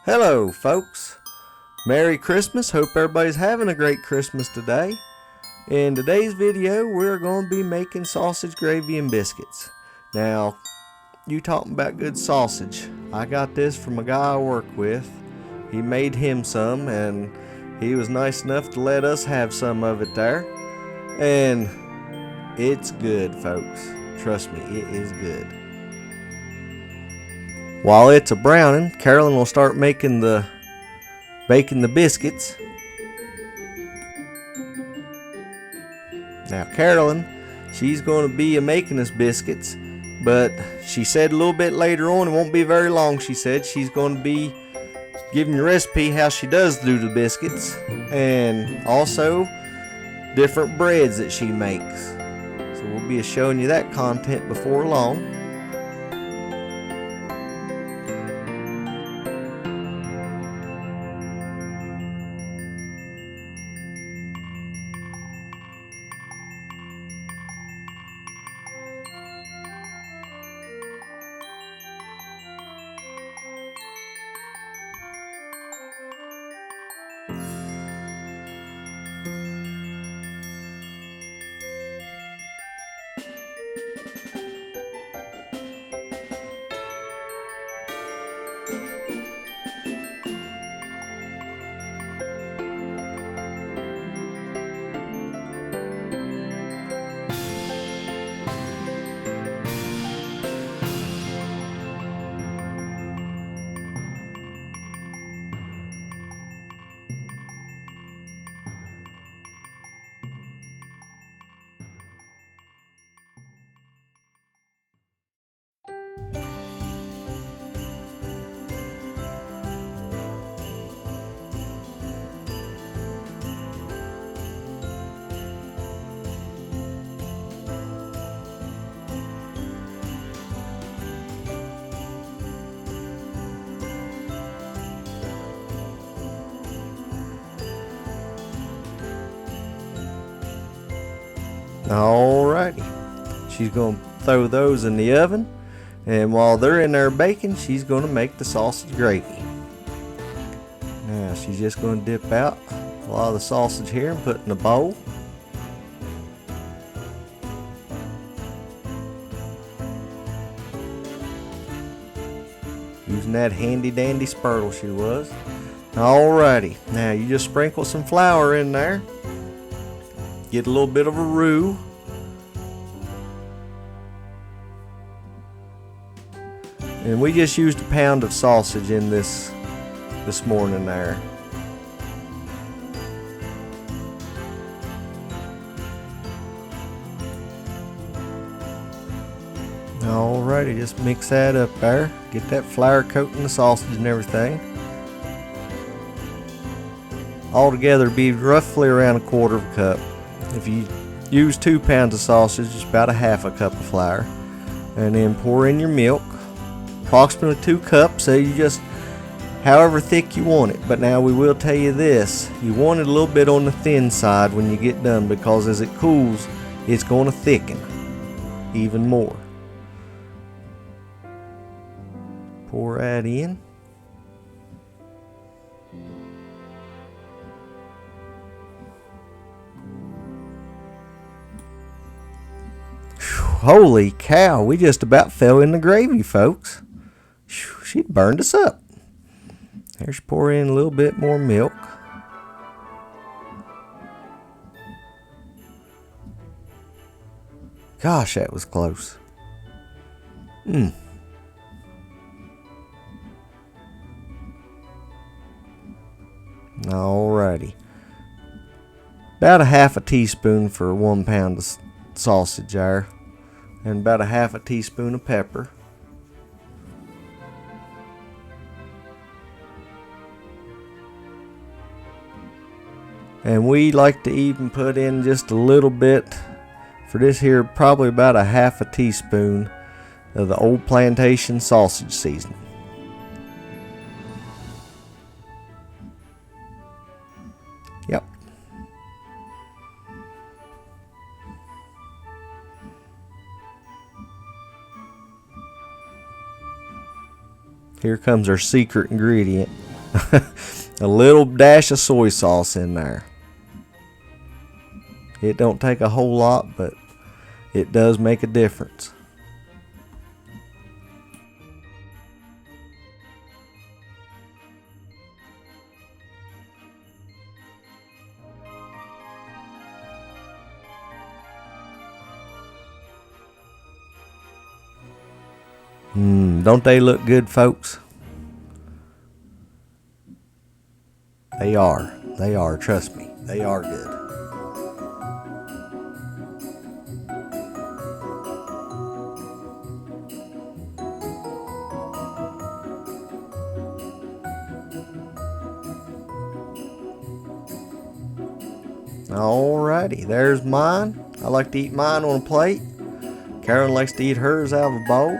Hello folks, Merry Christmas. Hope everybody's having a great Christmas today. In today's video we're going to be making sausage gravy and biscuits. Now, you talking about good sausage, I got this from a guy I work with. He made him some and he was nice enough to let us have some of it there. And it's good, folks. Trust me, it is good. While it's a browning, Carolyn will start baking the biscuits. Now Carolyn, she's going to be making us biscuits, but she said a little bit later on, it won't be very long, she said she's going to be giving the recipe how she does do the biscuits, and also different breads that she makes. So we'll be showing you that content before long. Alrighty, she's going to throw those in the oven, and while they're in there baking, she's going to make the sausage gravy. Now she's just going to dip out a lot of the sausage here and put in a bowl. Using that handy dandy spurtle she was. Alrighty, now you just sprinkle some flour in there. Get a little bit of a roux. And we just used a pound of sausage in this morning there. Alrighty, just mix that up there. Get that flour coating the sausage and everything. Altogether be roughly around 1/4 cup. If you use 2 pounds of sausage, it's about 1/2 cup of flour. And then pour in your milk, approximately 2 cups, so you just however thick you want it. But now we will tell you this, you want it a little bit on the thin side when you get done, because as it cools, it's going to thicken even more. Pour that in. Holy cow, we just about fell in the gravy, folks. She burned us up. There's pour in a little bit more milk. Gosh, that was close. Alrighty. About 1/2 teaspoon for 1 pound of sausage there. And about 1/2 teaspoon of pepper. And we like to even put in just a little bit for this here, probably about 1/2 teaspoon of the Old Plantation sausage seasoning. Yep. Here comes our secret ingredient. A little dash of soy sauce in there. It don't take a whole lot, but it does make a difference. Don't they look good, folks? They are. They are. Trust me. They are good. Alrighty, there's mine. I like to eat mine on a plate. Carolyn likes to eat hers out of a bowl.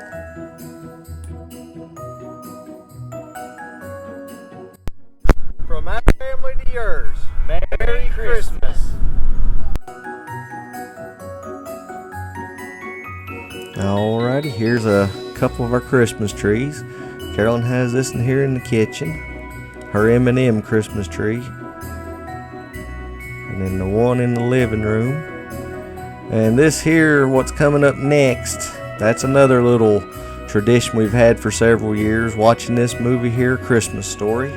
From our family to yours, Merry Christmas. Alrighty, here's a couple of our Christmas trees. Carolyn has this in here in the kitchen, her M&M Christmas tree, and then the one in the living room. And this here, what's coming up next, that's another little tradition we've had for several years, watching this movie here, Christmas Story.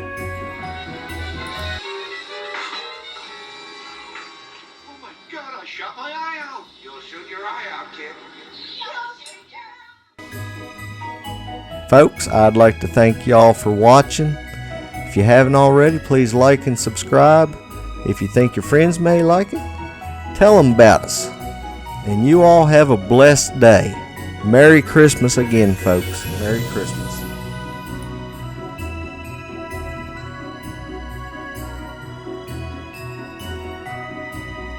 Shut my eye out. You'll shoot your eye out, kid. Folks, I'd like to thank y'all for watching. If you haven't already, please like and subscribe. If you think your friends may like it, tell them about us. And you all have a blessed day. Merry Christmas again, folks. Merry Christmas.